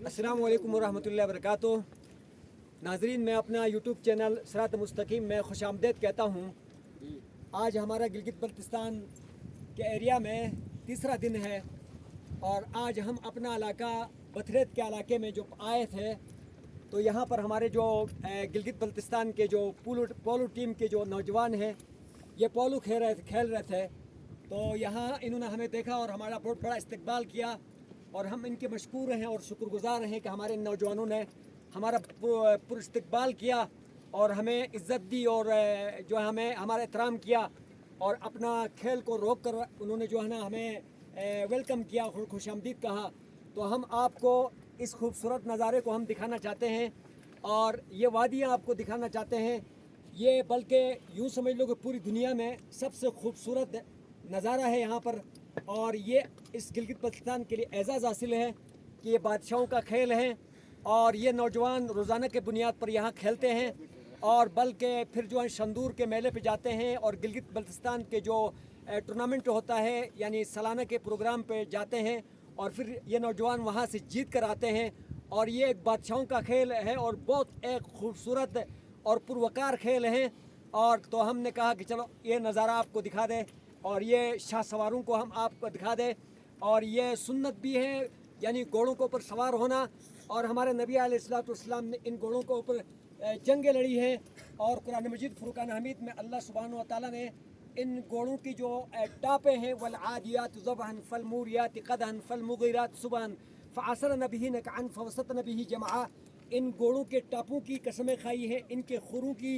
अस्सलाम वालेकुम वरहमतुल्लाहि वबरकातुहू। नाजरीन, मैं अपना यूट्यूब चैनल सिरात मुस्तकीम में खुश आमदेद कहता हूँ। आज हमारा गिलगित बल्तिस्तान के एरिया में तीसरा दिन है और आज हम अपना इलाका बथरेत के इलाके में जो आए थे, तो यहाँ पर हमारे जो गिलगित बल्तिस्तान के जो पोलो टीम के जो नौजवान हैं, ये पोलो खेल रहे थे। तो यहाँ इन्होंने हमें देखा और हमारा बहुत बड़ा इस्तकबाल किया और हम इनके मशकूर हैं और शुक्रगुजार हैं कि हमारे नौजवानों ने हमारा पुर इस्तकबाल किया और हमें इज़्ज़त दी और जो है हमें हमारा एहतराम किया और अपना खेल को रोक कर उन्होंने जो है ना हमें वेलकम किया, खुशामदीद कहा। तो हम आपको इस खूबसूरत नज़ारे को हम दिखाना चाहते हैं और ये वादियाँ आपको दिखाना चाहते हैं। ये बल्कि यूँ समझ लो कि पूरी दुनिया में सबसे खूबसूरत नज़ारा है यहाँ पर और ये इस गिलगित बल्तिस्तान के लिए एजाज़ हासिल है कि ये बादशाहों का खेल है और ये नौजवान रोज़ाना के बुनियाद पर यहाँ खेलते हैं और बल्कि फिर जो है शंदूर के मेले पे जाते हैं और गिलगित बल्तिस्तान के जो टूर्नामेंट होता है यानी सालाना के प्रोग्राम पे जाते हैं और फिर ये नौजवान वहाँ से जीत कर आते हैं और ये एक बादशाहों का खेल है और बहुत एक खूबसूरत और पुरवकार खेल है। और तो हमने कहा कि चलो ये नज़ारा आपको दिखा दें और ये शाह सवारों को हम आपको दिखा दें और ये सुन्नत भी है यानी घोड़ों के ऊपर सवार होना। और हमारे नबी अलैहिस्सलाम ने इन घोड़ों के ऊपर जंगें लड़ी हैं और कुरान मजीद फुरकान हमीद में अल्लाह सुब्हानहू व तआला ने इन घोड़ों की जो टापें हैं वल आदियात ज़बहन फल मूरियात क़दहन फल मुग़ीरात सुबहन फ़असरन बिही नक़अन फ़वसतन बिही जमआ, इन घोड़ों के टापों की कसमें खाई हैं, इनके खुरों की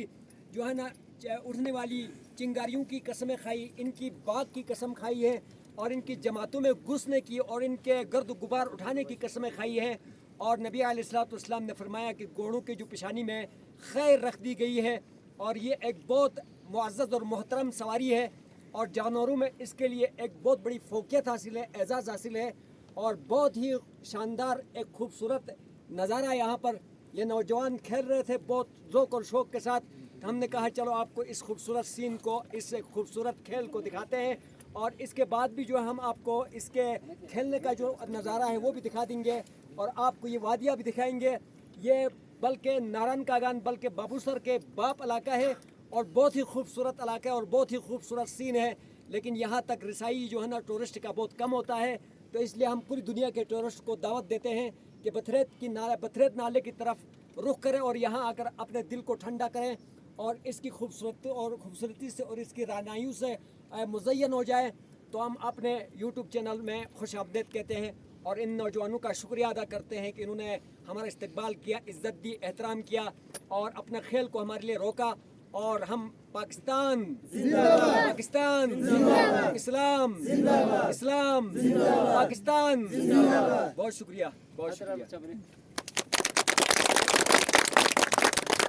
जो है ना उठने वाली चिंगारियों की कसमें खाई, इनकी बाग की कसम खाई है और इनकी जमातों में घुसने की और इनके गर्द गुबार उठाने की कसमें खाई हैं। और नबी अलैहिस्सलाम ने फरमाया कि घोड़ों के जो पेशानी में खैर रख दी गई है और ये एक बहुत मुअज़्ज़ज़ और मोहतरम सवारी है और जानवरों में इसके लिए एक बहुत बड़ी फोकियत हासिल है, एजाज़ हासिल है और बहुत ही शानदार एक खूबसूरत नज़ारा यहाँ पर। ये नौजवान खेल रहे थे बहुत ज़ौक़ और शौक़ के साथ। हमने कहा चलो आपको इस खूबसूरत सीन को, इस खूबसूरत खेल को दिखाते हैं और इसके बाद भी जो हम आपको इसके खेलने का जो नज़ारा है वो भी दिखा देंगे और आपको ये वादियाँ भी दिखाएंगे। ये बल्कि नारायण कागान बल्कि बाबूसर के बाप इलाका है और बहुत ही खूबसूरत इलाका है और बहुत ही खूबसूरत सीन है, लेकिन यहाँ तक रसाई जो है ना टूरिस्ट का बहुत कम होता है। तो इसलिए हम पूरी दुनिया के टूरिस्ट को दावत देते हैं कि बथरेत नाले की तरफ रुख करें और यहाँ आकर अपने दिल को ठंडा करें और इसकी खूबसूरती से और इसकी रानाइयों से मुज़य्यन हो जाए। तो हम अपने यूट्यूब चैनल में खुश आमदेद कहते हैं और इन नौजवानों का शुक्रिया अदा करते हैं कि इन्होंने हमारा इस्तकबाल किया, इज़्ज़त दी, एहतराम किया और अपना खेल को हमारे लिए रोका। और हम पाकिस्तान जिंदाबाद, पाकिस्तान जिंदाबाद, इस्लाम जिंदाबाद, इस्लाम जिंदाबाद, पाकिस्तान जिंदाबाद। बहुत शुक्रिया, बहुत शुक्रिया।